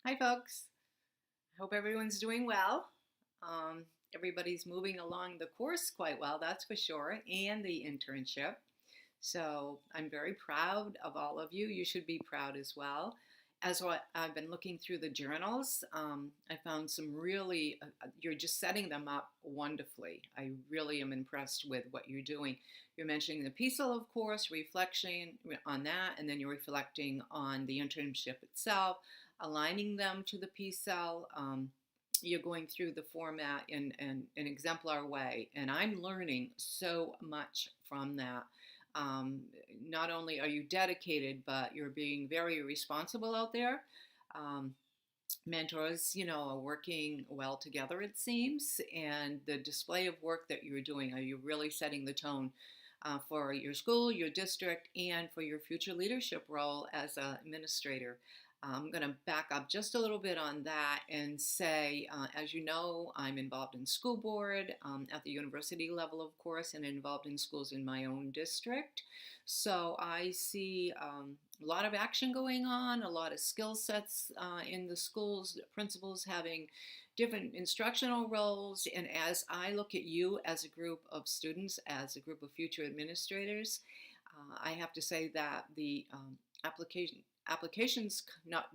Hi, folks. Hope everyone's doing well. Um, Everybody's moving along the course quite well, that's for sure, and the internship. So I'm very proud of all of you. You should be proud as well. As what I've been looking through the journals, I found some really, you're just setting them up wonderfully. I really am impressed with what you're doing. You're mentioning the PSEL, of course, reflection on that, and then you're reflecting on the internship itself, aligning them to the PSEL. You're going through the format in an exemplar way, and I'm learning so much from that. Um, Not only are you dedicated, but you're being very responsible out there. Um, Mentors, are working well together, it seems, and the display of work that you're doing, are you really setting the tone for your school, your district, and for your future leadership role as an administrator? I'm going to back up just a little bit on that and say, as you know, I'm involved in school board at the university level, of course, and involved in schools in my own district. So I see a lot of action going on, a lot of skill sets in the schools, principals having different instructional roles. And as I look at you as a group of students, as a group of future administrators, I have to say that the applications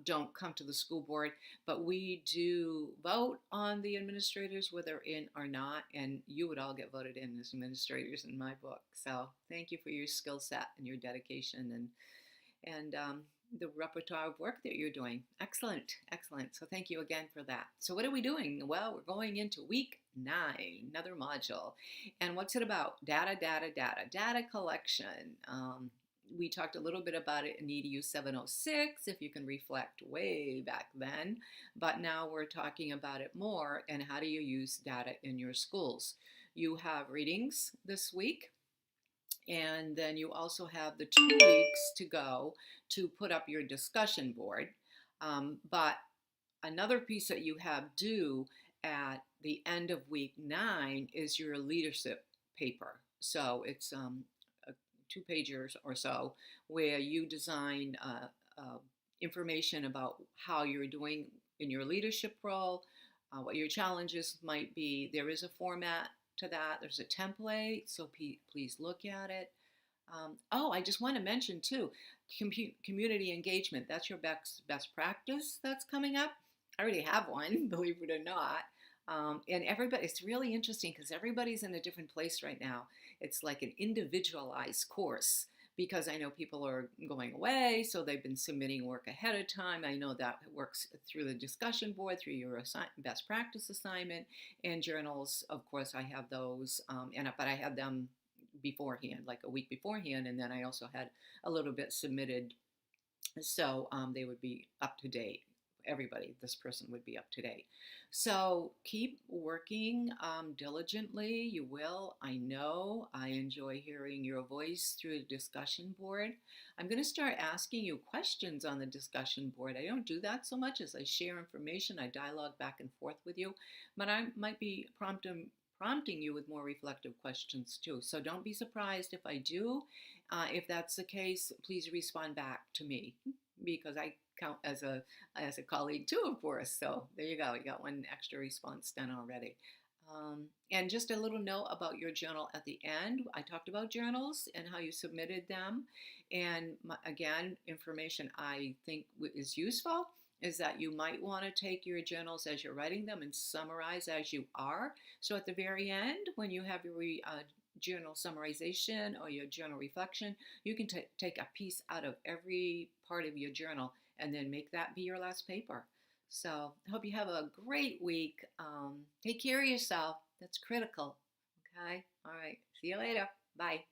don't come to the school board, but we do vote on the administrators whether in or not, and you would all get voted in as administrators in my book. So thank you for your skill set and your dedication and the repertoire of work that you're doing. Excellent, excellent. So thank you again for that. So what are we doing? Well, we're going into week 9, another module. And what's it about? Data collection. We talked a little bit about it in EDU 706, if you can reflect way back then. But now we're talking about it more and how do you use data in your schools. You have readings this week. And then you also have the 2 weeks to go to put up your discussion board. But another piece that you have due at the end of week 9 is your leadership paper. So it's a 2 pager or so where you design information about how you're doing in your leadership role, what your challenges might be. There is a format to that. There's a template, so please look at it. I just want to mention too, community engagement. That's your best practice that's coming up. I already have one, believe it or not. And everybody, it's really interesting because everybody's in a different place right now. It's like an individualized course because I know people are going away, so they've been submitting work ahead of time. I know that works through the discussion board, through your best practice assignment, and journals. Of course, I have those, but I had them beforehand, like a week beforehand, and then I also had a little bit submitted, so they would be up to date. Everybody, this person would be up to date. So keep working diligently. You will. I know. I enjoy hearing your voice through the discussion board. I'm going to start asking you questions on the discussion board. I don't do that so much as I share information. I dialogue back and forth with you, but I might be prompting you with more reflective questions too. So don't be surprised if I do. If that's the case, please respond back to me because I count as a colleague too, of course. So there you go. You got one extra response done already. And just a little note about your journal at the end. I talked about journals and how you submitted them. And again, information I think is useful is that you might want to take your journals as you're writing them and summarize as you are. So at the very end, when you have your journal summarization or your journal reflection, you can take a piece out of every part of your journal and then make that be your last paper. So I hope you have a great week. Take care of yourself. That's critical. Okay? All right. See you later. Bye.